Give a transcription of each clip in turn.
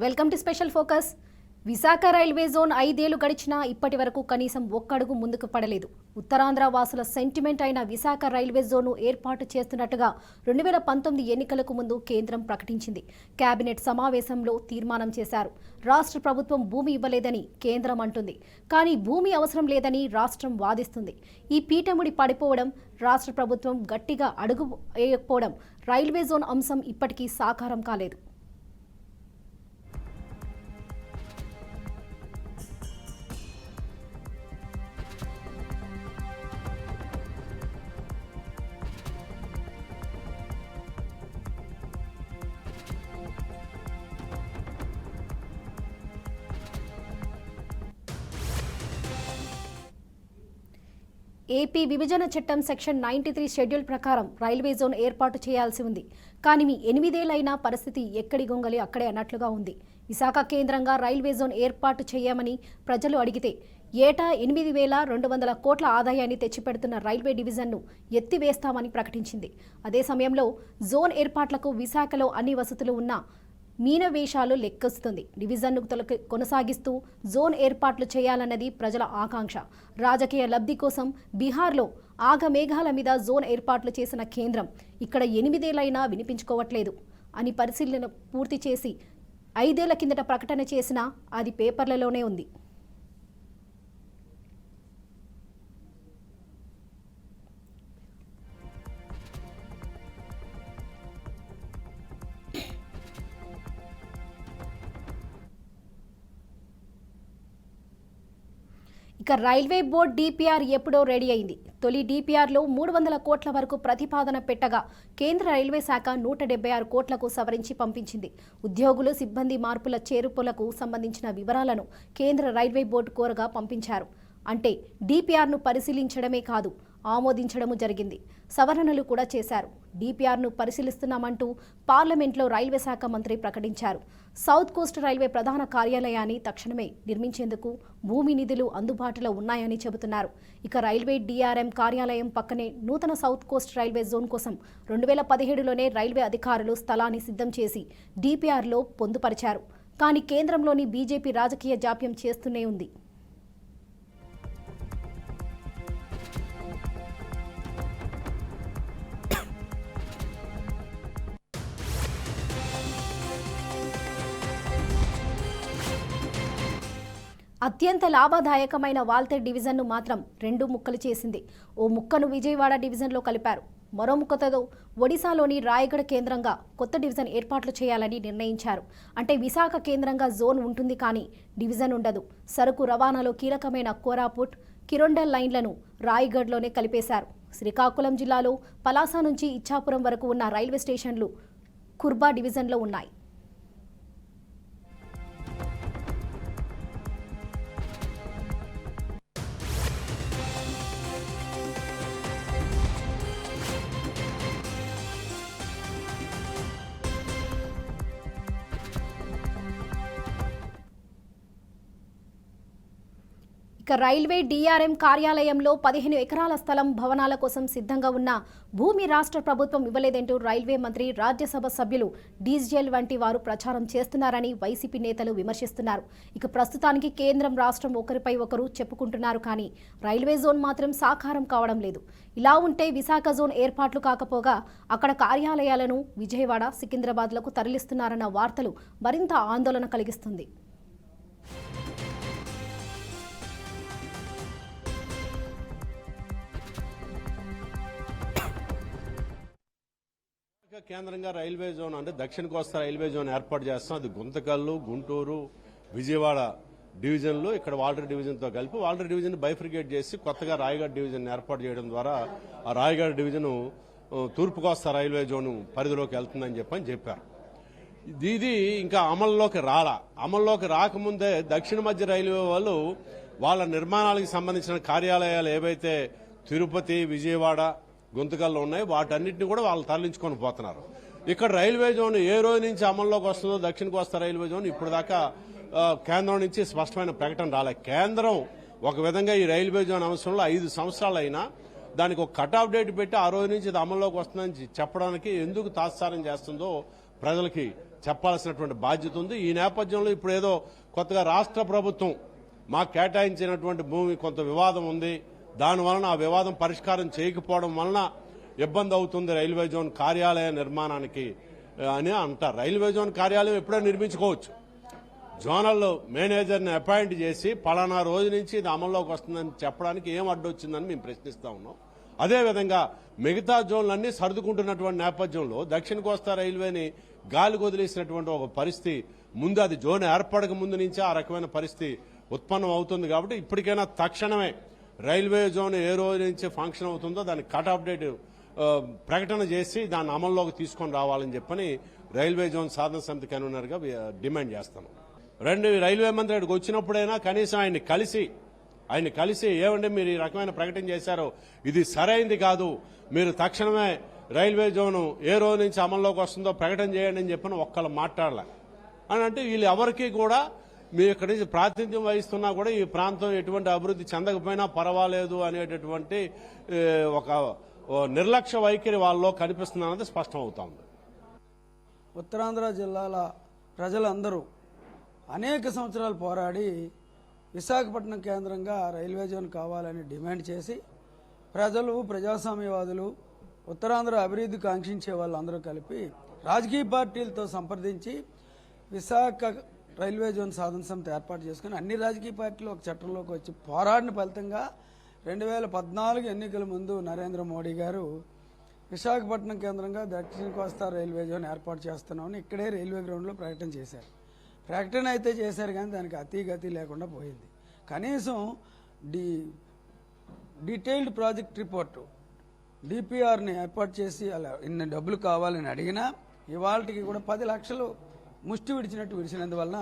Welcome to special focus. Visakha railway zone 5 ఏళ్లు గడిచినా ఇప్పటి వరకు కనీసం ఒక్కడుగు ముందుకు పడలేదు. ఉత్తరాంధ్ర వాసుల సెంటిమెంట్ అయిన విశాఖ రైల్వే జోన్ను ఏర్పాటు చేస్తున్నట్టుగా 2019 ఎన్నికలకు ముందు కేంద్రం ప్రకటించింది. కేబినెట్ సమావేశంలో తీర్మానం చేశారు. రాష్ట్ర ప్రభుత్వం భూమి ఇవ్వలేదని కేంద్రం అంటుంది. కానీ భూమి అవసరం లేదని రాష్ట్రం వాదిస్తుంది. ఈ పీఠముడి పడిపోవడం, రాష్ట్ర ప్రభుత్వం గట్టిగా అడుగు వేయకపోవడం, రైల్వే జోన్ అంశం ఇప్పటికీ సాకారం కాలేదు. ఏపీ విభజన చట్టం సెక్షన్ 93 షెడ్యూల్ ప్రకారం రైల్వే జోన్ ఏర్పాటు చేయాల్సి ఉంది. కానీ మీ 8 ఏళ్లైనా పరిస్థితి ఎక్కడి గొంగలి అక్కడే అన్నట్లుగా ఉంది. విశాఖ కేంద్రంగా రైల్వే జోన్ ఏర్పాటు చేయమని ప్రజలు అడిగితే ఏటా 8,200 కోట్ల ఆదాయాన్ని తెచ్చిపెడుతున్న రైల్వే డివిజన్ను ఎత్తివేస్తామని ప్రకటించింది. అదే సమయంలో జోన్ ఏర్పాట్లకు విశాఖలో అన్ని వసతులు ఉన్నా మీనవేషాలు లెక్కొస్తుంది. డివిజన్ను కొనసాగిస్తూ జోన్ ఏర్పాట్లు చేయాలన్నది ప్రజల ఆకాంక్ష. రాజకీయ లబ్ధి కోసం బీహార్లో ఆగమేఘాల మీద జోన్ ఏర్పాట్లు చేసిన కేంద్రం ఇక్కడ 8 ఏళ్లైనా వినిపించుకోవట్లేదు అని పరిశీలన పూర్తి చేసి 5 ఏళ్ల కిందట ప్రకటన చేసినా అది పేపర్లలోనే ఉంది. ఇక రైల్వే బోర్డు డిపిఆర్ ఎప్పుడో రెడీ అయింది. తొలి డిపిఆర్లో 300 కోట్ల వరకు ప్రతిపాదన పెట్టగా కేంద్ర రైల్వే శాఖ 176 కోట్లకు సవరించి పంపించింది. ఉద్యోగులు, సిబ్బంది మార్పుల చేర్పులకు సంబంధించిన వివరాలను కేంద్ర రైల్వే బోర్డు కోరగా పంపించారు. అంటే డిపిఆర్ను పరిశీలించడమే కాదు, ఆమోదించడము జరిగింది. సవరణలు కూడా చేశారు. డిపిఆర్ను పరిశీలిస్తున్నామంటూ పార్లమెంట్లో రైల్వే శాఖ మంత్రి ప్రకటించారు. సౌత్ కోస్ట్ రైల్వే ప్రధాన కార్యాలయాన్ని తక్షణమే నిర్మించేందుకు భూమి నిధులు అందుబాటులో ఉన్నాయని చెబుతున్నారు. ఇక రైల్వే డిఆర్ఎం కార్యాలయం పక్కనే నూతన సౌత్ కోస్ట్ రైల్వే జోన్ కోసం 2017లోనే రైల్వే అధికారులు స్థలాన్ని సిద్ధం చేసి డిపిఆర్లో పొందుపరిచారు. కానీ కేంద్రంలోని బీజేపీ రాజకీయ జాప్యం చేస్తూనే ఉంది. అత్యంత లాభదాయకమైన వాల్తేర్ డివిజన్ను మాత్రం 2 ముక్కలు చేసింది. ఓ ముక్కను విజయవాడ డివిజన్లో కలిపారు. మరో ముక్కతో ఒడిశాలోని రాయగఢ కేంద్రంగా కొత్త డివిజన్ ఏర్పాట్లు చేయాలని నిర్ణయించారు. అంటే విశాఖ కేంద్రంగా జోన్ ఉంటుంది, కానీ డివిజన్ ఉండదు. సరుకు రవాణాలో కీలకమైన కోరాపుట్, కిరోండల్ లైన్లను రాయగఢ్లోనే కలిపేశారు. శ్రీకాకుళం జిల్లాలో పలాస నుంచి ఇచ్చాపురం వరకు ఉన్న రైల్వే స్టేషన్లు కుర్బా డివిజన్లో ఉన్నాయి. ఇక రైల్వే డిఆర్ఎం కార్యాలయంలో 15 ఎకరాల స్థలం భవనాల కోసం సిద్ధంగా ఉన్న భూమి రాష్ట్ర ప్రభుత్వం ఇవ్వలేదంటూ రైల్వే మంత్రి, రాజ్యసభ సభ్యులు డీజిఎల్ వంటి వారు ప్రచారం చేస్తున్నారని వైసీపీ నేతలు విమర్శిస్తున్నారు. ఇక ప్రస్తుతానికి కేంద్రం, రాష్ట్రం ఒకరిపై ఒకరు చెప్పుకుంటున్నారు, కానీ రైల్వే జోన్ మాత్రం సాకారం కావడం లేదు. ఇలా ఉంటే విశాఖ జోన్ ఏర్పాట్లు కాకపోగా అక్కడ కార్యాలయాలను విజయవాడ, సికింద్రాబాద్లకు తరలిస్తున్నారన్న వార్తలు మరింత ఆందోళన కలిగిస్తుంది. కేంద్రంగా రైల్వే జోన్ అంటే దక్షిణ కోస్తా రైల్వే జోన్ ఏర్పాటు చేస్తాం. అది గుంతకల్లు, గుంటూరు, విజయవాడ డివిజన్లు ఇక్కడ వాల్టర్ డివిజన్తో కలిపి వాల్టర్ డివిజన్ బైఫ్రికేట్ చేసి కొత్తగా రాయగఢ్ డివిజన్ ఏర్పాటు చేయడం ద్వారా ఆ రాయగఢ్ డివిజన్ తూర్పు కోస్తా రైల్వే జోన్ పరిధిలోకి వెళ్తుందని చెప్పారు. ఇది ఇంకా అమల్లోకి రాకముందే దక్షిణ మధ్య రైల్వే వాళ్ళు వాళ్ళ నిర్మాణాలకు సంబంధించిన కార్యాలయాలు ఏవైతే తిరుపతి, విజయవాడ, గుంతకల్లో ఉన్నాయి వాటన్నిటిని కూడా వాళ్ళు తరలించుకొని పోతున్నారు. ఇక్కడ రైల్వే జోన్ ఏ రోజు నుంచి అమల్లోకి వస్తుందో దక్షిణ కోస్తా రైల్వే జోన్ ఇప్పుడు దాకా కేంద్రం నుంచి స్పష్టమైన ప్రకటన రాలే. కేంద్రం ఒక విధంగా ఈ రైల్వే జోన్ అంశంలో 5 సంవత్సరాలు అయినా దానికి ఒక కట్ ఆఫ్ డేట్ పెట్టి ఆ రోజు నుంచి ఇది అమల్లోకి వస్తుందని చెప్పడానికి ఎందుకు తాత్సారం చేస్తుందో ప్రజలకి చెప్పాల్సినటువంటి బాధ్యత ఉంది. ఈ నేపథ్యంలో ఇప్పుడు ఏదో కొత్తగా రాష్ట్ర ప్రభుత్వం మాకు కేటాయించినటువంటి భూమి కొంత వివాదం ఉంది, దానివలన ఆ వివాదం పరిష్కారం చేయకపోవడం వలన ఇబ్బంది అవుతుంది రైల్వే జోన్ కార్యాలయ నిర్మాణానికి అని అంటారు. రైల్వే జోన్ కార్యాలయం ఎప్పుడో నిర్మించుకోవచ్చు. జోనల్ మేనేజర్ని అపాయింట్ చేసి పలానా రోజు నుంచి ఇది అమల్లోకి వస్తుందని చెప్పడానికి ఏం అడ్డొచ్చిందని మేము ప్రశ్నిస్తా ఉన్నాం. అదేవిధంగా మిగతా జోన్లన్నీ సర్దుకుంటున్నటువంటి నేపథ్యంలో దక్షిణ కోస్తా రైల్వేని గాలికి వదిలేసినటువంటి ఒక పరిస్థితి ముందు, అది జోన్ ఏర్పడక ముందు నుంచే ఆ రకమైన పరిస్థితి ఉత్పన్నం అవుతుంది. కాబట్టి ఇప్పటికైనా తక్షణమే రైల్వే జోన్ ఏ రోజు నుంచి ఫంక్షన్ అవుతుందో దానికి కట్ ఆఫ్ డేట్ ప్రకటన చేసి దాన్ని అమల్లోకి తీసుకొని రావాలని చెప్పని రైల్వే జోన్ సాధన సమితి కన్వీనర్గా డిమాండ్ చేస్తాను. రైల్వే మంత్రి అక్కడికి వచ్చినప్పుడైనా కనీసం ఆయన్ని కలిసి ఏమంటే మీరు ఈ రకమైన ప్రకటన చేశారో ఇది సరైంది కాదు, మీరు తక్షణమే రైల్వే జోను ఏ రోజు నుంచి అమల్లోకి వస్తుందో ప్రకటన చేయండి అని చెప్పిన ఒక్కళ్ళు మాట్లాడాల అని అంటే వీళ్ళు ఎవరికి కూడా మీరు ఇక్కడి నుంచి ప్రాతినిధ్యం వహిస్తున్నా కూడా ఈ ప్రాంతం ఎటువంటి అభివృద్ధి చెందకపోయినా పర్వాలేదు అనేటటువంటి ఒక నిర్లక్ష్య వైఖరి వాళ్ళలో కనిపిస్తుందన్నది స్పష్టం అవుతా ఉంది. ఉత్తరాంధ్ర జిల్లాల ప్రజలందరూ అనేక సంవత్సరాలు పోరాడి విశాఖపట్నం కేంద్రంగా రైల్వే జోన్ కావాలని డిమాండ్ చేసి ప్రజలు, ప్రజాస్వామ్యవాదులు, ఉత్తరాంధ్ర అభివృద్ధి కాంక్షించే వాళ్ళందరూ కలిపి రాజకీయ పార్టీలతో సంప్రదించి విశాఖ రైల్వే జోన్ సాధన సమితి ఏర్పాటు చేసుకుని అన్ని రాజకీయ పార్టీలు ఒక చట్టంలోకి వచ్చి పోరాడిన ఫలితంగా 2014 ఎన్నికల ముందు నరేంద్ర మోడీ గారు విశాఖపట్నం కేంద్రంగా దక్షిణ కోస్తా రైల్వే జోన్ ఏర్పాటు చేస్తున్నామని ఇక్కడే రైల్వే గ్రౌండ్లో ప్రకటన చేశారు. ప్రకటన అయితే చేశారు కానీ దానికి అతిగతి లేకుండా పోయింది. కనీసం డీటెయిల్డ్ ప్రాజెక్ట్ రిపోర్టు డిపిఆర్ని ఏర్పాటు చేసి అలా ఇన్ని డబ్బులు కావాలని అడిగినా ఇవాళకి కూడా 10 లక్షలు ముష్టి విడిచినందువలన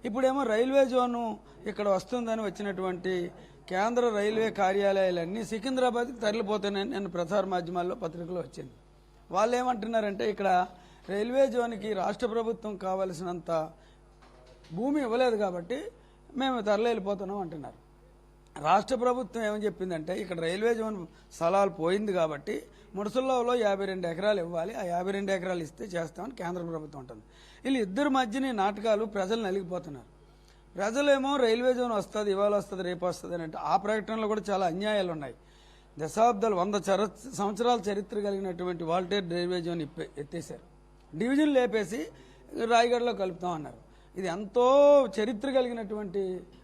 ఇప్పుడేమో రైల్వే జోను ఇక్కడ వస్తుందని వచ్చినటువంటి కేంద్ర రైల్వే కార్యాలయాలన్నీ సికింద్రాబాద్కి తరలిపోతున్నాయని నేను ప్రసార మాధ్యమాల్లో పత్రికలో వచ్చింది. వాళ్ళు ఏమంటున్నారంటే ఇక్కడ రైల్వే జోన్కి రాష్ట్ర ప్రభుత్వం కావలసినంత భూమి ఇవ్వలేదు కాబట్టి మేము తరలిపోతున్నాం అంటున్నారు. రాష్ట్ర ప్రభుత్వం ఏమని చెప్పిందంటే ఇక్కడ రైల్వే జోన్ స్థలాలు పోయింది కాబట్టి ముడసల్లోలో 52 ఎకరాలు ఇవ్వాలి, ఆ 52 ఎకరాలు ఇస్తే చేస్తామని కేంద్ర ప్రభుత్వం ఉంటుంది. వీళ్ళు ఇద్దరు మధ్యని నాటకాలు ప్రజలు నలిగిపోతున్నారు. ప్రజలేమో రైల్వే జోన్ వస్తుంది, ఇవాళ వస్తుంది, రేపు వస్తుంది అని అంటే ఆ ప్రకటనలో కూడా చాలా అన్యాయాలు ఉన్నాయి. దశాబ్దాలు 100 సంవత్సరాల చరిత్ర కలిగినటువంటి వాల్టేర్ రైల్వే జోన్ ఎత్తేసారు, డివిజన్ లేపేసి రాయగఢలో కలుపుతామన్నారు. ఇది ఎంతో చరిత్ర కలిగినటువంటి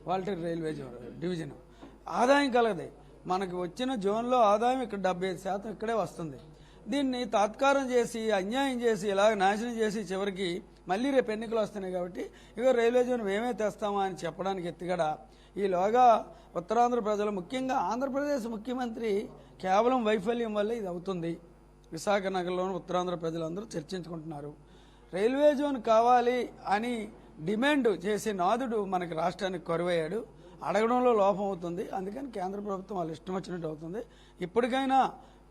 వాల్టేర్ రైల్వే జోన్ డివిజన్ ఆదాయం కలగదు. మనకు వచ్చిన జోన్లో ఆదాయం ఇక్కడ 75% ఇక్కడే వస్తుంది. దీన్ని తాత్కారం చేసి అన్యాయం చేసి ఇలాగ నాశనం చేసి చివరికి మళ్ళీ రేపు ఎన్నికలు వస్తున్నాయి కాబట్టి ఇక రైల్వే జోన్ మేమే తెస్తామా అని చెప్పడానికి ఎత్తిగడ ఈలోగా ఉత్తరాంధ్ర ప్రజలు, ముఖ్యంగా ఆంధ్రప్రదేశ్ ముఖ్యమంత్రి కేవలం వైఫల్యం వల్ల ఇది అవుతుంది. విశాఖ నగరంలోని ఉత్తరాంధ్ర ప్రజలందరూ చర్చించుకుంటున్నారు. రైల్వే జోన్ కావాలి అని డిమాండ్ చేసే నాదుడు మనకి రాష్ట్రానికి కొరవయ్యాడు. అడగడంలో లోపం అవుతుంది. అందుకని కేంద్ర ప్రభుత్వం వాళ్ళు ఇష్టం వచ్చినట్టు అవుతుంది. ఇప్పటికైనా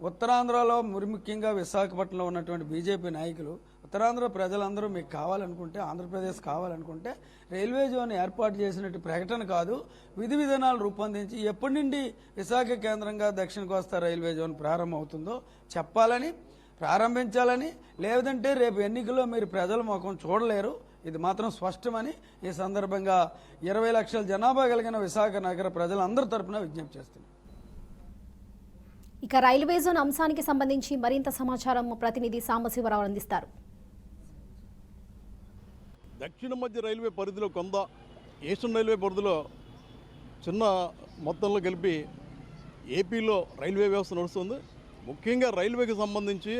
ఉత్తరాంధ్రలో ముఖ్యంగా విశాఖపట్నంలో ఉన్నటువంటి బీజేపీ నాయకులు, ఉత్తరాంధ్ర ప్రజలందరూ మీకు కావాలనుకుంటే, ఆంధ్రప్రదేశ్ కావాలనుకుంటే రైల్వే జోన్ ఏర్పాటు చేసినట్టు ప్రకటన కాదు, విధి విధానాలు రూపొందించి ఎప్పటి నుండి విశాఖ కేంద్రంగా దక్షిణ కోస్తా రైల్వే జోన్ ప్రారంభమవుతుందో చెప్పాలని, ప్రారంభించాలని, లేదంటే రేపు ఎన్నికల్లో మీరు ప్రజల ముఖం చూడలేరు, ఇది మాత్రం స్పష్టమని ఈ సందర్భంగా 20 లక్షల జనాభా కలిగిన విశాఖ నగర ప్రజలందరి తరపున విజ్ఞప్తి చేస్తున్నారు. ఇక రైల్వే జోన్ అంశానికి సంబంధించి మరింత సమాచారం ప్రతినిధి సాంబశివరావు అందిస్తారు. దక్షిణ మధ్య రైల్వే పరిధిలో కొంత, ఈస్టర్న్ రైల్వే పరిధిలో చిన్న మొత్తంలో కలిపి ఏపీలో రైల్వే వ్యవస్థ నడుస్తుంది. ముఖ్యంగా రైల్వేకి సంబంధించి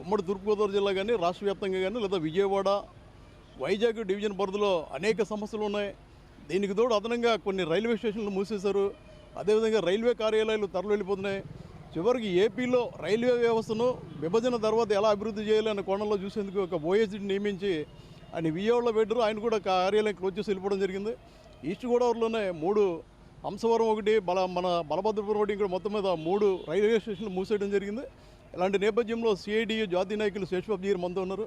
ఉమ్మడి తూర్పుగోదావరి జిల్లా కానీ రాష్ట్ర వ్యాప్తంగా కానీ లేదా విజయవాడ, వైజాగ్ డివిజన్ పరిధిలో అనేక సమస్యలు ఉన్నాయి. దీనికి తోడు అదనంగా కొన్ని రైల్వే స్టేషన్లు మూసేశారు. అదేవిధంగా రైల్వే కార్యాలయాలు తరలి వెళ్ళిపోతున్నాయి. చివరికి ఏపీలో రైల్వే వ్యవస్థను విభజన తర్వాత ఎలా అభివృద్ధి చేయాలి అనే కోణంలో చూసేందుకు ఒక ఓఎస్డీని నియమించి ఆయన విజయవాడలో పెట్టారు. ఆయన కూడా కార్యాలయం క్లోజ్ చేసి వెళ్ళిపోవడం జరిగింది. ఈస్ట్ గోదావరిలోనే 3, హంసవరం ఒకటి, మన బలభద్రపురం ఒకటి, ఇంకా మొత్తం మీద 3 రైల్వే స్టేషన్లు మూసేయడం జరిగింది. ఇలాంటి నేపథ్యంలో సిఐడియు జాతీయ నాయకులు శేషబాబు గారు మనతో ఉన్నారు.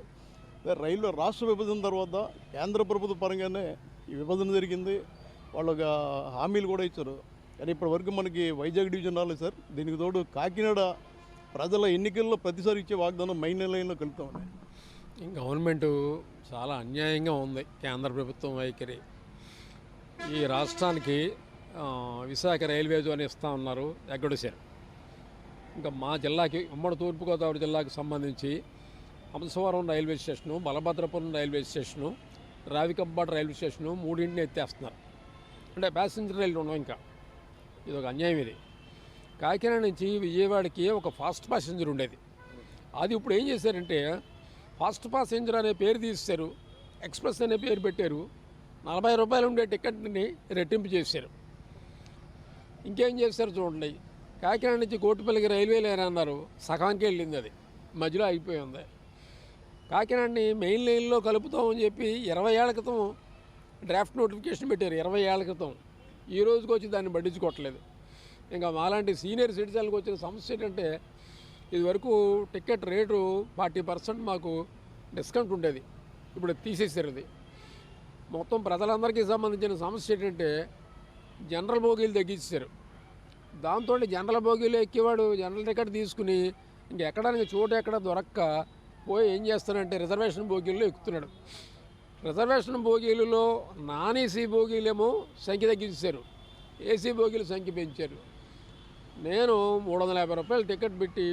రైల్వే రాష్ట్ర విభజన తర్వాత కేంద్ర ప్రభుత్వ పరంగానే ఈ విభజన జరిగింది. వాళ్ళు హామీలు కూడా ఇచ్చారు. కానీ ఇప్పటి వరకు మనకి వైజాగ్ డివిజన్ రాలేదు సార్. దీనికి తోడు కాకినాడ ప్రజల ఎన్నికల్లో ప్రతిసారి ఇచ్చే వాగ్దానం మైన్ లైన్లో కలుపుతామని ఈ గవర్నమెంటు చాలా అన్యాయంగా ఉంది కేంద్ర ప్రభుత్వం వైఖరి. ఈ రాష్ట్రానికి విశాఖ రైల్వే జోన్ ఇస్తా ఉన్నారు, ఎగ్గొడిశారు. ఇంకా మా జిల్లాకి ఉమ్మడి తూర్పుగోదావరి జిల్లాకు సంబంధించి Hamsavaram railway station, Balabhadrapuram railway station, Ravikampadu railway station మూడింటిని ఎత్తేస్తున్నారు. అంటే ప్యాసింజర్ రైలు ఉండవు. ఇంకా ఇది ఒక అన్యాయం. ఇది కాకినాడ నుంచి విజయవాడకి ఒక ఫాస్ట్ ప్యాసింజర్ ఉండేది. అది ఇప్పుడు ఏం చేశారంటే ఫాస్ట్ ప్యాసింజర్ అనే పేరు తీశారు, ఎక్స్ప్రెస్ అనే పేరు పెట్టారు. 40 రూపాయలు ఉండే టికెట్ని రెట్టింపు చేశారు. ఇంకేం చేశారు చూడండి. కాకినాడ నుంచి కోటిపల్లికి రైల్వే లైన్ అన్నారు, సగానికి వెళ్ళింది. అది మధ్యలో అయిపోయింది. కాకినాడని మెయిన్ లైన్లో కలుపుతామని చెప్పి 20 ఏళ్ల క్రితం డ్రాఫ్ట్ నోటిఫికేషన్ పెట్టారు. 20 ఏళ్ల క్రితం. ఈ రోజుకి వచ్చి దాన్ని పట్టించుకోవట్లేదు. ఇంకా మాలాంటి సీనియర్ సిటిజన్లకు వచ్చిన సమస్య ఏంటంటే ఇదివరకు టికెట్ రేటు 40% మాకు డిస్కౌంట్ ఉండేది, ఇప్పుడు తీసేసారు. అది మొత్తం ప్రజలందరికీ సంబంధించిన సమస్య ఏంటంటే జనరల్ బోగీలు తగ్గించారు. దాంతో జనరల్ బోగీలు ఎక్కేవాడు జనరల్ టికెట్ తీసుకుని ఇంకెక్కడానికి చోటు ఎక్కడ దొరక్క పోయి ఏం చేస్తానంటే రిజర్వేషన్ బోగీల్లో ఎక్కుతున్నాడు. రిజర్వేషన్ బోగీలలో నాన్ ఏసీ బోగీలేమో సంఖ్య తగ్గించారు, ఏసీ బోగీల సంఖ్య పెంచారు. నేను 350 రూపాయలు టికెట్ పెట్టి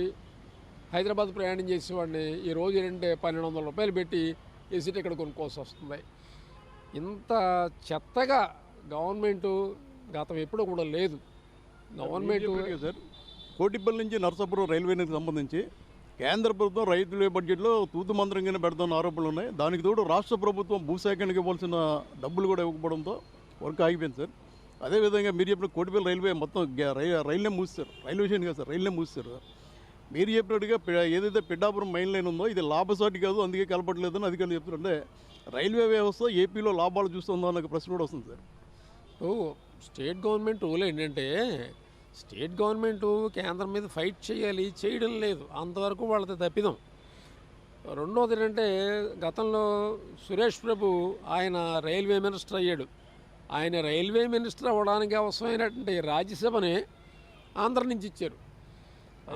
హైదరాబాద్ ప్రయాణం చేసేవాడిని. ఈ రోజు ఏంటంటే 1200 రూపాయలు పెట్టి ఏసీ టికెట్ కొనుక్కోవాల్సి వస్తుంది. ఇంత చెత్తగా గవర్నమెంటు గతం ఎప్పుడూ కూడా లేదు. గవర్నమెంట్ సార్ కోటిపల్లి నుంచి నరసాపురం రైల్వేకి సంబంధించి కేంద్ర ప్రభుత్వం రైల్వే బడ్జెట్లో తూతు మంత్రంగానే పెడుతున్న ఆరోపణలు ఉన్నాయి. దానికి తోడు రాష్ట్ర ప్రభుత్వం భూసేకరణకి ఇవ్వాల్సిన డబ్బులు కూడా ఇవ్వకపోవడంతో వర్క్ ఆగిపోయింది సార్. అదేవిధంగా మీరు చెప్పిన కోటిపల్లి రైల్వే మొత్తం రైల్నే మూస్తారు, రైల్వే స్టేషన్ కాదు సార్, రైల్నే మూస్తారు. మీరు చెప్పినట్టుగా ఏదైతే పిఠాపురం మెయిన్ లైన్ ఉందో ఇది లాభసాటి కాదు, అందుకే కలపట్లేదని అధికారులు చెప్తున్నారంటే రైల్వే వ్యవస్థ ఏపీలో లాభాలు చూస్తుందో అన్న ప్రశ్న కూడా వస్తుంది సార్. స్టేట్ గవర్నమెంట్ రూల్ ఏంటంటే స్టేట్ గవర్నమెంటు కేంద్రం మీద ఫైట్ చేయాలి, చేయడం లేదు. అంతవరకు వాళ్ళది తప్పిదం. రెండోది ఏంటంటే గతంలో సురేష్ ప్రభు ఆయన రైల్వే మినిస్టర్ అయ్యాడు. ఆయన రైల్వే మినిస్టర్ అవ్వడానికి అవసరమైనటువంటి రాజ్యసభని ఆంధ్ర నుంచి ఇచ్చారు.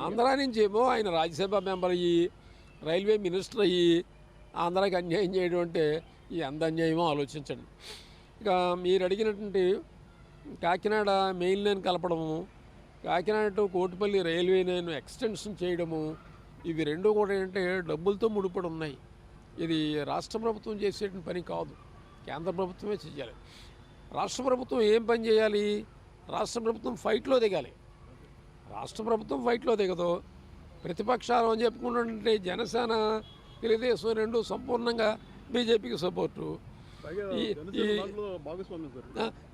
ఆంధ్ర నుంచి ఏమో ఆయన రాజ్యసభ మెంబర్ అయ్యి రైల్వే మినిస్టర్ అయ్యి ఆంధ్రాకి అన్యాయం చేయడం అంటే ఎంత అన్యాయమో ఆలోచించండి. ఇక మీరు అడిగినటువంటి కాకినాడ మెయిన్ లైన్ కలపడము, Kakinada to Kotipalli railway line extension చేయడము, ఇవి రెండు కూడా ఏంటంటే డబ్బులతో ముడిపడి ఉన్నాయి. ఇది రాష్ట్ర ప్రభుత్వం చేసే పని కాదు, కేంద్ర ప్రభుత్వమే చేయాలి. రాష్ట్ర ప్రభుత్వం ఏం పని చేయాలి? రాష్ట్ర ప్రభుత్వం ఫైట్లో దిగాలి. రాష్ట్ర ప్రభుత్వం ఫైట్లో దిగదు. ప్రతిపక్షాలు అని చెప్పుకుంటుంటే జనసేన తెలుగుదేశం రెండు సంపూర్ణంగా బీజేపీకి సపోర్టు.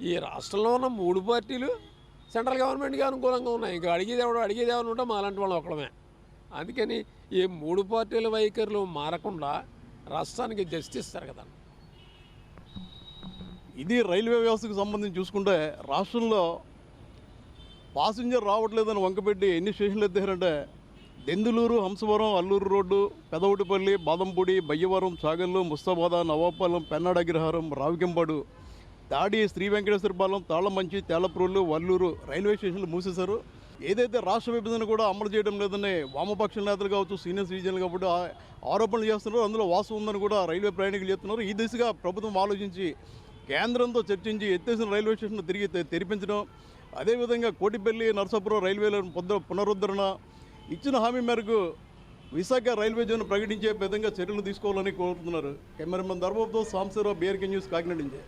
ఈ రాష్ట్రంలో ఉన్న 3 పార్టీలు సెంట్రల్ గవర్నమెంట్కి అనుకూలంగా ఉన్నాయి. ఇంకా అడిగేది ఎవరు ఉంటే మాలాంటి వాళ్ళు ఒకడమే. అందుకని ఈ 3 పార్టీల వైఖరులు మారకుండా రాష్ట్రానికి జస్టిస్ జరగదు. ఇది రైల్వే వ్యవస్థకు సంబంధించి చూసుకుంటే రాష్ట్రంలో పాసింజర్ రావట్లేదని వంకపెట్టి ఎన్ని స్టేషన్లు ఎత్తారంటే దెందులూరు, హంసవరం, అల్లూరు రోడ్డు, పెదవుటిపల్లి, బాదంపూడి, బయ్యవరం, చాగల్లు, ముస్తాబాద, నవాపాలెం, పెన్నాడ అగ్రహారం, రావికంపాడు, తాడి, శ్రీ వెంకటేశ్వరపాలెం, తాళమంచి, తేలప్రోలు, వల్లూరు రైల్వే స్టేషన్లు మూసేశారు. ఏదైతే రాష్ట్ర విభజన కూడా అమలు చేయడం లేదని వామపక్ష నేతలు కావచ్చు, సీనియర్ సిటిజన్లు కాబట్టి ఆరోపణలు చేస్తున్నారు. అందులో వాస్తవం ఉందని కూడా రైల్వే ప్రయాణికులు చెప్తున్నారు. ఈ దిశగా ప్రభుత్వం ఆలోచించి కేంద్రంతో చర్చించి ఎత్తేసిన రైల్వే స్టేషన్ తిరిగి తెరిపించడం, అదేవిధంగా కోటిపల్లి, నరసాపురం రైల్వేల పునరుద్ధరణ, ఇచ్చిన హామీ మేరకు విశాఖ రైల్వే జోన్ ప్రకటించే విధంగా చర్యలు తీసుకోవాలని కోరుతున్నారు. కెమెరామెన్ ధర్మతో సాంబశివరావు, BRK న్యూస్, కాకినాడ నుంచి.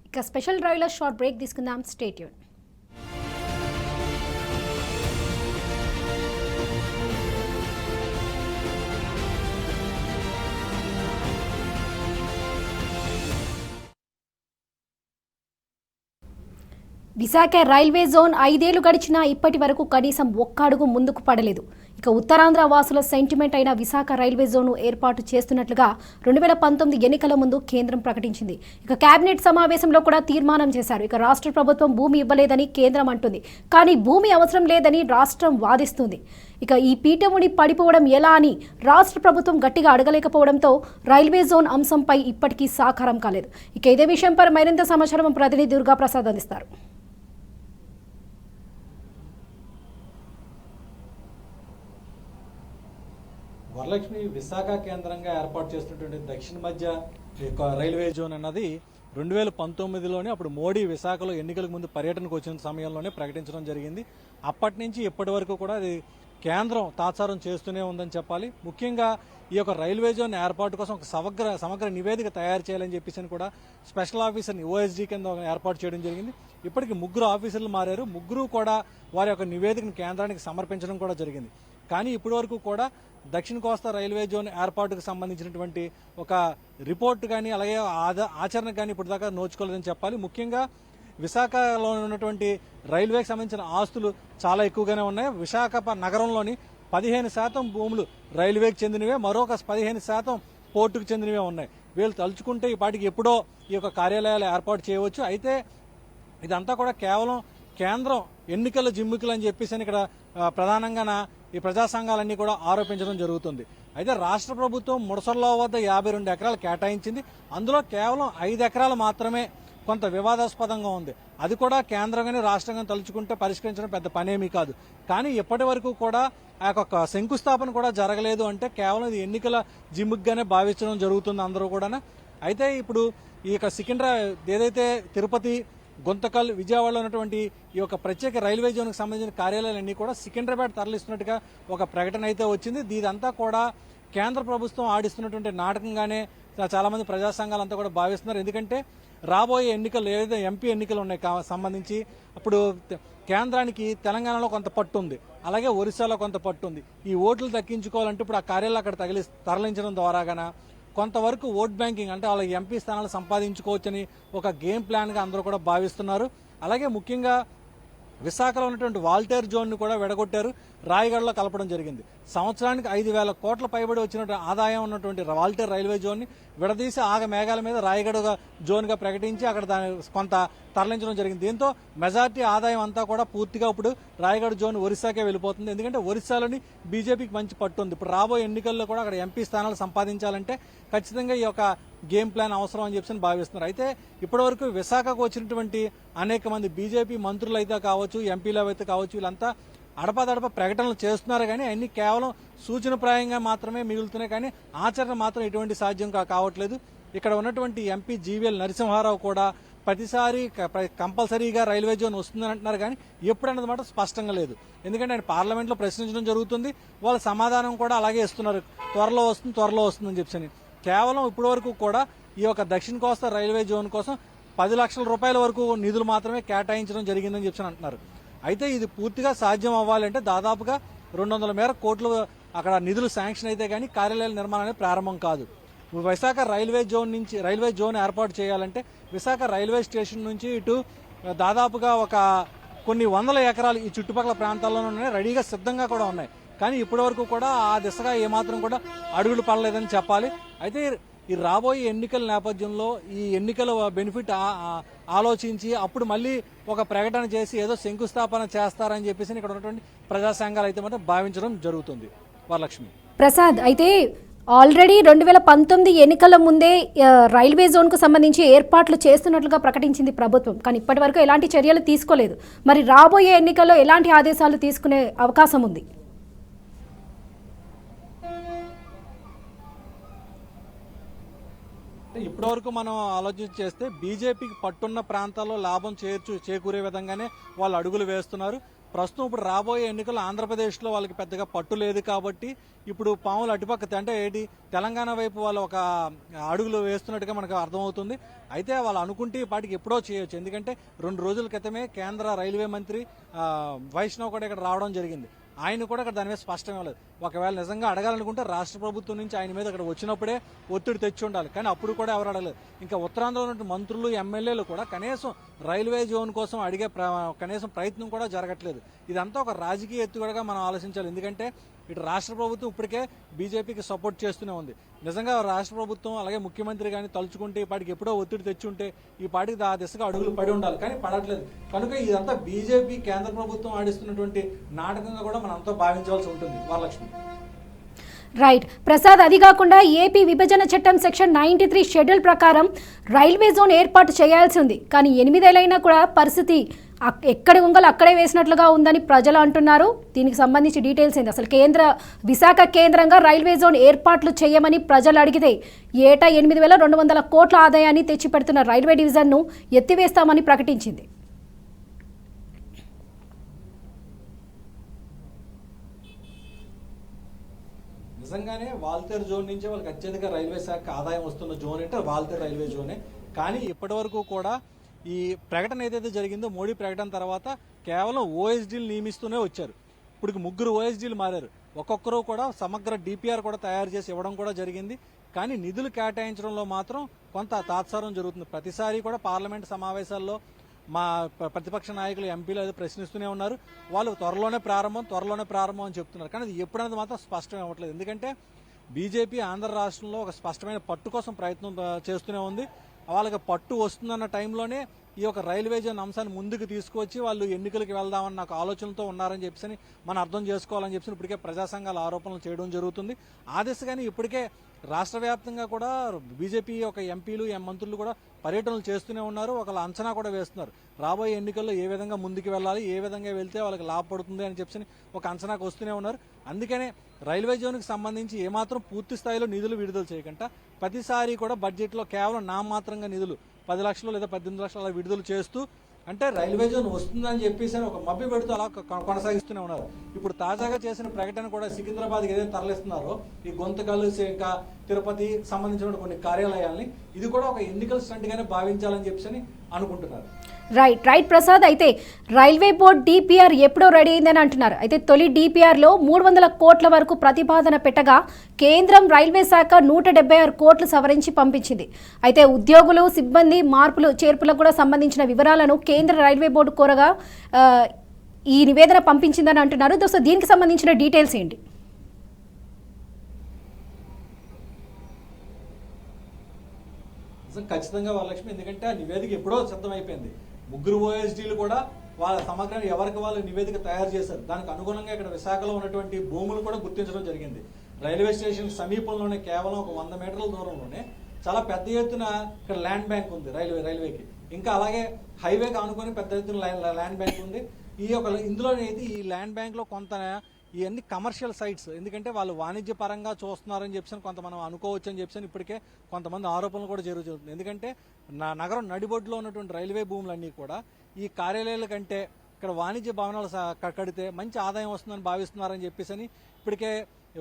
ఇక స్పెషల్ డ్రైవ్లో షార్ట్ బ్రేక్ తీసుకుందాం. Stay tune. Visakha railway zone 5 ఏళ్లు గడిచినా ఇప్పటి వరకు కనీసం ఒక్క అడుగు ముందుకు పడలేదు. ఇక ఉత్తరాంధ్ర వాసుల సెంటిమెంట్ అయిన విశాఖ రైల్వే జోన్ను ఏర్పాటు చేస్తున్నట్లుగా 2019 ఎన్నికల ముందు కేంద్రం ప్రకటించింది. ఇక కేబినెట్ సమావేశంలో కూడా తీర్మానం చేశారు. ఇక రాష్ట్ర ప్రభుత్వం భూమి ఇవ్వలేదని కేంద్రం అంటుంది, కానీ భూమి అవసరం లేదని రాష్ట్రం వాదిస్తుంది. ఇక ఈ పీఠముని పడిపోవడం ఎలా అని రాష్ట్ర ప్రభుత్వం గట్టిగా అడగలేకపోవడంతో రైల్వే జోన్ అంశంపై ఇప్పటికీ సాకారం కాలేదు. ఇక ఇదే విషయంపై మరింత సమాచారం ప్రతినిధి దుర్గా ప్రసాద్ అందిస్తారు. వరలక్ష్మి విశాఖ కేంద్రంగా ఏర్పాటు చేస్తున్నటువంటి దక్షిణ మధ్య రైల్వే జోన్ అన్నది 2019లోనే అప్పుడు మోడీ విశాఖలో ఎన్నికలకు ముందు పర్యటనకు వచ్చిన సమయంలోనే ప్రకటించడం జరిగింది. అప్పటి నుంచి ఇప్పటి వరకు కూడా అది కేంద్రం తాత్సారం చేస్తూనే ఉందని చెప్పాలి. ముఖ్యంగా ఈ యొక్క రైల్వే జోన్ ఏర్పాటు కోసం ఒక సమగ్ర నివేదిక తయారు చేయాలని చెప్పేసి కూడా స్పెషల్ ఆఫీసర్ని ఓఎస్డీ కింద ఏర్పాటు చేయడం జరిగింది. ఇప్పటికి 3 ఆఫీసర్లు మారారు. 3 కూడా వారి యొక్క నివేదికను కేంద్రానికి సమర్పించడం కూడా జరిగింది. కానీ ఇప్పటి వరకు కూడా దక్షిణ కోస్తా రైల్వే జోన్ ఏర్పాటుకు సంబంధించినటువంటి ఒక రిపోర్ట్ కానీ అలాగే ఆచరణ కానీ ఇప్పుడు దాకా నోచుకోలేదని చెప్పాలి. ముఖ్యంగా విశాఖలో ఉన్నటువంటి రైల్వేకి సంబంధించిన ఆస్తులు చాలా ఎక్కువగానే ఉన్నాయి. విశాఖ నగరంలోని 15% భూములు రైల్వేకి చెందినవే, మరొక 15% పోర్టుకు చెందినవే ఉన్నాయి. వీళ్ళు తలుచుకుంటే ఈ పాటికి ఎప్పుడో ఈ యొక్క కార్యాలయాలు ఏర్పాటు చేయవచ్చు. అయితే ఇదంతా కూడా కేవలం కేంద్రం ఎన్నికల జిమ్మికలు అని చెప్పేసి ఇక్కడ ప్రధానంగా ఈ ప్రజా సంఘాలన్నీ కూడా ఆరోపించడం జరుగుతుంది. అయితే రాష్ట్ర ప్రభుత్వం ముడసర్లో వద్ద 52 ఎకరాలు కేటాయించింది. అందులో కేవలం 5 ఎకరాలు మాత్రమే కొంత వివాదాస్పదంగా ఉంది. అది కూడా కేంద్రం కానీ రాష్ట్రం కానీ తలుచుకుంటే పరిష్కరించడం పెద్ద పనేమీ కాదు. కానీ ఇప్పటి వరకు కూడా ఆ యొక్క శంకుస్థాపన కూడా జరగలేదు అంటే కేవలం ఇది ఎన్నికల జిమ్మిగ్గానే భావించడం జరుగుతుంది అందరూ కూడా. అయితే ఇప్పుడు ఈ యొక్క ఏదైతే తిరుపతి, గుంతకల్, విజయవాడలో ఉన్నటువంటి ఈ యొక్క ప్రత్యేక రైల్వే జోన్కి సంబంధించిన కార్యాలయాలన్నీ కూడా సికింద్రాబాద్ తరలిస్తున్నట్టుగా ఒక ప్రకటన అయితే వచ్చింది. ఇదంతా కూడా కేంద్ర ప్రభుత్వం ఆడిస్తున్నటువంటి నాటకంగానే చాలా మంది ప్రజా సంఘాలంతా కూడా భావిస్తున్నారు. ఎందుకంటే రాబోయే ఎన్నికలు ఏదైతే ఎంపీ ఎన్నికలు ఉన్నాయి సంబంధించి అప్పుడు కేంద్రానికి తెలంగాణలో కొంత పట్టు ఉంది, అలాగే ఒరిస్సాలో కొంత పట్టు ఉంది. ఈ ఓట్లు దక్కించుకోవాలంటే ఇప్పుడు ఆ కార్యాలయాలు అక్కడ తరలించడం ద్వారాగాన కొంతవరకు ఓట్ బ్యాంకింగ్ అంటే వాళ్ళ ఎంపీ స్థానాలు సంపాదించుకోవచ్చని ఒక గేమ్ ప్లాన్గా అందరూ కూడా భావిస్తున్నారు. అలాగే ముఖ్యంగా విశాఖలో ఉన్నటువంటి వాల్టేర్ జోన్ను కూడా విడగొట్టారు, రాయగఢలో కలపడం జరిగింది. సంవత్సరానికి 5,000 కోట్ల పైబడి వచ్చినటువంటి ఆదాయం ఉన్నటువంటి వాల్టేర్ రైల్వే జోన్ని విడదీసి మేఘాల మీద రాయగఢ జోన్గా ప్రకటించి అక్కడ దాన్ని కొంత తరలించడం జరిగింది. దీంతో మెజార్టీ ఆదాయం అంతా కూడా పూర్తిగా ఇప్పుడు రాయగఢ జోన్ ఒరిస్సాకే వెళ్ళిపోతుంది. ఎందుకంటే ఒరిస్సాలోని బీజేపీకి మంచి పట్టు ఉంది. ఇప్పుడు రాబోయే ఎన్నికల్లో కూడా అక్కడ ఎంపీ స్థానాలు సంపాదించాలంటే ఖచ్చితంగా ఈ యొక్క గేమ్ ప్లాన్ అవసరం అని చెప్పి భావిస్తున్నారు. అయితే ఇప్పటివరకు విశాఖకు వచ్చినటువంటి అనేక మంది బీజేపీ మంత్రులు అయితే కావచ్చు, ఎంపీలు అయితే కావచ్చు, వీళ్ళంతా అడపాదడప ప్రకటనలు చేస్తున్నారు. కానీ అన్ని కేవలం సూచనప్రాయంగా మాత్రమే మిగులుతున్నాయి. కానీ ఆచరణ మాత్రం ఎటువంటి సాధ్యం కావట్లేదు. ఇక్కడ ఉన్నటువంటి ఎంపీ జీవీఎల్ నరసింహారావు కూడా ప్రతిసారి కంపల్సరీగా రైల్వే జోన్ వస్తుందని అంటున్నారు. కానీ ఎప్పుడన్నది మాట స్పష్టంగా లేదు. ఎందుకంటే ఆయన పార్లమెంట్లో ప్రశ్నించడం జరుగుతుంది, వాళ్ళ సమాధానం కూడా అలాగే ఇస్తున్నారు, త్వరలో వస్తుందని చెప్పని. కేవలం ఇప్పటి వరకు కూడా ఈ యొక్క దక్షిణ కోస్తా రైల్వే జోన్ కోసం 10 లక్షల రూపాయల వరకు నిధులు మాత్రమే కేటాయించడం జరిగిందని చెప్పి అంటున్నారు. అయితే ఇది పూర్తిగా సాధ్యం అవ్వాలంటే దాదాపుగా 200 మేర కోట్లు అక్కడ నిధులు శాంక్షన్ అయితే కానీ కార్యాలయాల నిర్మాణం అనేది ప్రారంభం కాదు. విశాఖ రైల్వే జోన్ ఏర్పాటు చేయాలంటే విశాఖ రైల్వే స్టేషన్ నుంచి ఇటు దాదాపుగా ఒక కొన్ని వందల ఎకరాలు ఈ చుట్టుపక్కల ప్రాంతాల్లోనే రెడీగా సిద్ధంగా కూడా ఉన్నాయి. కానీ ఇప్పటి వరకు కూడా ఆ దిశగా ఏమాత్రం కూడా అడుగులు పడలేదని చెప్పాలి. అయితే ఈ రాబోయే ఎన్నికల నేపథ్యంలో ఈ ఎన్నికల బెనిఫిట్ ఆలోచించి అప్పుడు మళ్ళీ ఒక ప్రకటన చేసి ఏదో శంకుస్థాపన చేస్తారని చెప్పేసి ఇక్కడ ఉన్నటువంటి ప్రజా సంఘాలు అయితే మాత్రం భావించడం జరుగుతుంది. వరలక్ష్మి ప్రసాద్, అయితే ఆల్రెడీ 2019 ఎన్నికల ముందే రైల్వే జోన్కు సంబంధించి ఏర్పాట్లు చేస్తున్నట్లుగా ప్రకటించింది ప్రభుత్వం. కానీ ఇప్పటి వరకు ఎలాంటి చర్యలు తీసుకోలేదు. మరి రాబోయే ఎన్నికల్లో ఎలాంటి ఆదేశాలు తీసుకునే అవకాశం ఉంది? ఇప్పటి వరకు మనం ఆలోచన చేస్తే బీజేపీకి పట్టున్న ప్రాంతాల్లో లాభం చేకూరే విధంగానే వాళ్ళు అడుగులు వేస్తున్నారు. ప్రస్తుతం ఇప్పుడు రాబోయే ఎన్నికలు ఆంధ్రప్రదేశ్లో వాళ్ళకి పెద్దగా పట్టు లేదు కాబట్టి ఇప్పుడు పాములు అటుపక్క అంటే తెలంగాణ వైపు వాళ్ళు ఒక అడుగులు వేస్తున్నట్టుగా మనకు అర్థమవుతుంది. అయితే వాళ్ళు అనుకుంటే ఈ పాటికి ఎప్పుడో చేయొచ్చు. ఎందుకంటే 2 రోజుల క్రితమే కేంద్ర రైల్వే మంత్రి వైష్ణవ్ కూడా ఇక్కడ రావడం జరిగింది. ఆయన కూడా ఇక్కడ దాని మీద స్పష్టంగా లేదు. ఒకవేళ నిజంగా అడగాలనుకుంటే రాష్ట్ర ప్రభుత్వం నుంచి ఆయన మీద ఇక్కడ వచ్చినప్పుడే ఒత్తిడి తెచ్చి ఉండాలి. కానీ అప్పుడు కూడా ఎవరు అడగలేదు. ఇంకా ఉత్తరాంధ్రలో ఉన్న మంత్రులు, ఎమ్మెల్యేలు కూడా కనీసం రైల్వే జోన్ కోసం అడిగే కనీసం ప్రయత్నం కూడా జరగట్లేదు. ఇదంతా ఒక రాజకీయ ఎత్తుగడగా మనం ఆలోచించాలి. ఎందుకంటే ఇటు రాష్ట్ర ప్రభుత్వం ఇప్పటికే బీజేపీకి సపోర్ట్ చేస్తూనే ఉంది. నిజంగా రాష్ట్ర ప్రభుత్వం అలాగే ముఖ్యమంత్రి కానీ తలుచుకుంటే ఈ పాటికి ఎప్పుడో ఒత్తిడి తెచ్చి ఉంటే ఈ పాటికి ఆ దిశగా అడుగులు పడి ఉండాలి. కానీ పడట్లేదు. కనుక ఇదంతా బీజేపీ కేంద్ర ప్రభుత్వం ఆడిస్తున్నటువంటి నాటకంగా కూడా మనం అంతా భావించవలసి ఉంటుంది. వరలక్ష్మి రైట్ ప్రసాద్, అది కాకుండా ఏపీ విభజన చట్టం సెక్షన్ 93 షెడ్యూల్ ప్రకారం రైల్వే జోన్ ఏర్పాటు చేయాల్సి ఉంది. కానీ 8 ఏళ్ళైనా కూడా పరిస్థితి ఎక్కడి ఉంగలు అక్కడే వేసినట్లుగా ఉందని ప్రజలు అంటున్నారు. దీనికి సంబంధించి డీటెయిల్స్ ఏంది? అసలు విశాఖ కేంద్రంగా రైల్వే జోన్ ఏర్పాట్లు చేయమని ప్రజలు అడిగితే ఏటా 8,200 కోట్ల ఆదాయాన్ని తెచ్చిపెడుతున్న రైల్వే డివిజన్ను ఎత్తివేస్తామని ప్రకటించింది. నిజంగానే వాల్తేరు జోన్ నుంచే వాళ్ళకి అత్యధిక రైల్వే శాఖ ఆదాయం వస్తున్న జోన్ అంటే వాల్తేరు రైల్వే జోనే. కానీ ఇప్పటి వరకు కూడా ఈ ప్రకటన ఏదైతే జరిగిందో మోడీ ప్రకటన తర్వాత కేవలం ఓఎస్డీలు నియమిస్తూనే వచ్చారు. ఇప్పుడు 3 ఓఎస్డీలు మారారు. ఒక్కొక్కరు కూడా సమగ్ర డిపిఆర్ కూడా తయారు చేసి ఇవ్వడం కూడా జరిగింది. కానీ నిధులు కేటాయించడంలో మాత్రం కొంత తాత్సారం జరుగుతుంది. ప్రతిసారి కూడా పార్లమెంట్ సమావేశాల్లో మా ప్రతిపక్ష నాయకులు ఎంపీలు అది ప్రశ్నిస్తూనే ఉన్నారు. వాళ్ళు త్వరలోనే ప్రారంభం అని చెప్తున్నారు. కానీ అది ఎప్పుడనేది మాత్రం స్పష్టం అవ్వట్లేదు. ఎందుకంటే బీజేపీ ఆంధ్ర రాష్ట్రంలో ఒక స్పష్టమైన పట్టు కోసం ప్రయత్నం చేస్తూనే ఉంది. వాళ్ళకి పట్టు వస్తుందన్న టైంలోనే ఈ యొక్క రైల్వే జోన్ అంశాన్ని ముందుకు తీసుకొచ్చి వాళ్ళు ఎన్నికలకు వెళ్దామని నాకు ఆలోచనతో ఉన్నారని చెప్పేసి మనం అర్థం చేసుకోవాలని చెప్పి ఇప్పటికే ప్రజా సంఘాల ఆరోపణలు చేయడం జరుగుతుంది. ఆ దిశగానే ఇప్పటికే రాష్ట్ర వ్యాప్తంగా కూడా బీజేపీ యొక్క ఎంపీలు మంత్రులు కూడా పర్యటనలు చేస్తూనే ఉన్నారు. ఒకళ్ళ అంచనా కూడా వేస్తున్నారు. రాబోయే ఎన్నికల్లో ఏ విధంగా ముందుకు వెళ్ళాలి, ఏ విధంగా వెళ్తే వాళ్ళకి లాభపడుతుంది అని చెప్పి ఒక అంచనాకు వస్తూనే ఉన్నారు. అందుకనే రైల్వే జోన్కి సంబంధించి ఏమాత్రం పూర్తి స్థాయిలో నిధులు విడుదల చేయకుండా ప్రతిసారి కూడా బడ్జెట్లో కేవలం నామమాత్రంగా నిధులు 10 లక్షలు లేదా 18 లక్షలు అలా విడుదల చేస్తూ అంటే రైల్వే జోన్ వస్తుందని చెప్పేసి ఒక మభ్య పెడుతూ అలా కొనసాగిస్తూనే ఉన్నారు. ఇప్పుడు తాజాగా చేసిన ప్రకటన కూడా సికింద్రాబాద్కి ఏదైతే తరలిస్తున్నారో ఈ గొంతకల్లు, ఇంకా తిరుపతి సంబంధించిన కొన్ని కార్యాలయాల్ని ఇది కూడా ఒక ఎన్నికల స్టంట్ గానే భావించాలని చెప్పేసి అనుకుంటున్నారు. రైట్ ప్రసాద్. అయితే రైల్వే బోర్డు డిపిఆర్ ఎప్పుడో రెడీ అయిందని అంటున్నారు. అయితే తొలి డిపిఆర్లో 300 కోట్ల వరకు ప్రతిపాదన పెట్టగా కేంద్రం రైల్వే శాఖ 176 కోట్లు సవరించి పంపించింది. అయితే ఉద్యోగులు, సిబ్బంది మార్పులు చేర్పులకు కూడా సంబంధించిన వివరాలను కేంద్ర రైల్వే బోర్డు కోరగా ఈ నివేదన పంపించిందని అంటున్నారు. సో దీనికి సంబంధించిన డీటెయిల్స్ ఏంటి? ఖచ్చితంగా వరలక్ష్మి, ఎందుకంటే ఆ నివేదిక ఎప్పుడో సిద్ధమైపోయింది. 3 ఓఎస్డీలు కూడా వాళ్ళ సమగ్రంగా ఎవరికి వాళ్ళు నివేదిక తయారు చేశారు. దానికి అనుగుణంగా ఇక్కడ విశాఖలో ఉన్నటువంటి భూములు కూడా గుర్తించడం జరిగింది. రైల్వే స్టేషన్ సమీపంలోనే కేవలం ఒక 100 మీటర్ల దూరంలోనే చాలా పెద్ద ఎత్తున ఇక్కడ ల్యాండ్ బ్యాంక్ ఉంది రైల్వేకి. ఇంకా అలాగే హైవేకి ఆనుకొని పెద్ద ఎత్తున ల్యాండ్ బ్యాంక్ ఉంది. ఇందులో అయితే ఈ ల్యాండ్ బ్యాంక్ లో కొంత ఇవన్నీ కమర్షియల్ సైట్స్, ఎందుకంటే వాళ్ళు వాణిజ్య పరంగా చూస్తున్నారని చెప్పి కొంత మనం అనుకోవచ్చు అని చెప్పి ఇప్పటికే కొంతమంది ఆరోపణలు కూడా జరుగుతుంది. ఎందుకంటే నగరం నడిబొడ్డులో ఉన్నటువంటి రైల్వే భూములన్నీ కూడా ఈ కార్యాలయాల కంటే ఇక్కడ వాణిజ్య భవనాలు కడితే మంచి ఆదాయం వస్తుందని భావిస్తున్నారని చెప్పేసి ఇప్పటికే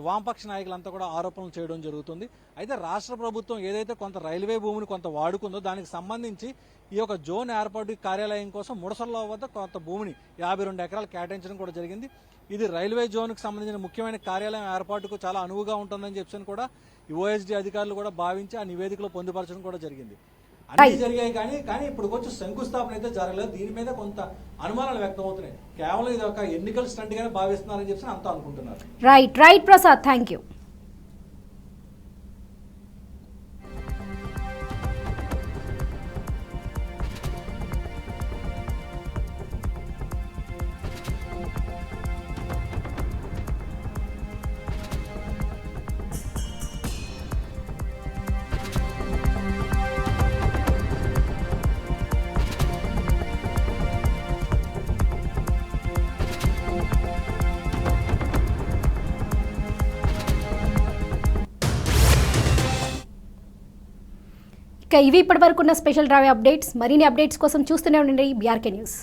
వామపక్ష నాయకులంతా కూడా ఆరోపణలు చేయడం జరుగుతుంది. అయితే రాష్ట్ర ప్రభుత్వం ఏదైతే కొంత రైల్వే భూమిని కొంత వాడుకుందో దానికి సంబంధించి ఈ యొక్క జోన్ ఏర్పాటు కార్యాలయం కోసం ముడసల్లో వద్ద కొంత భూమిని 52 ఎకరాలు కేటాయించడం కూడా జరిగింది. ఇది రైల్వే జోన్కి సంబంధించిన ముఖ్యమైన కార్యాలయం ఏర్పాటుకు చాలా అనువుగా ఉంటుందని చెప్పి కూడా ఈ ఓఎస్డీ అధికారులు కూడా భావించి ఆ నివేదికలో పొందుపరచడం కూడా జరిగింది. అన్ని జరిగాయి కానీ ఇప్పుడు కొంచెం శంకుస్థాపన అయితే జరగలేదు. దీని మీద కొంత అనుమానాలు వ్యక్తం అవుతున్నాయి. కేవలం ఇది ఒక ఎన్నికల స్టంట్ గానే భావిస్తున్నారని చెప్పి అంతా అనుకుంటున్నారు. Right Prasad, thank you. ఇవి ఇప్పటివరకు ఉన్న స్పెషల్ డ్రైవ్ అప్డేట్స్. మరిన్ని అప్డేట్స్ కోసం చూస్తూనే ఉండండి BRK న్యూస్.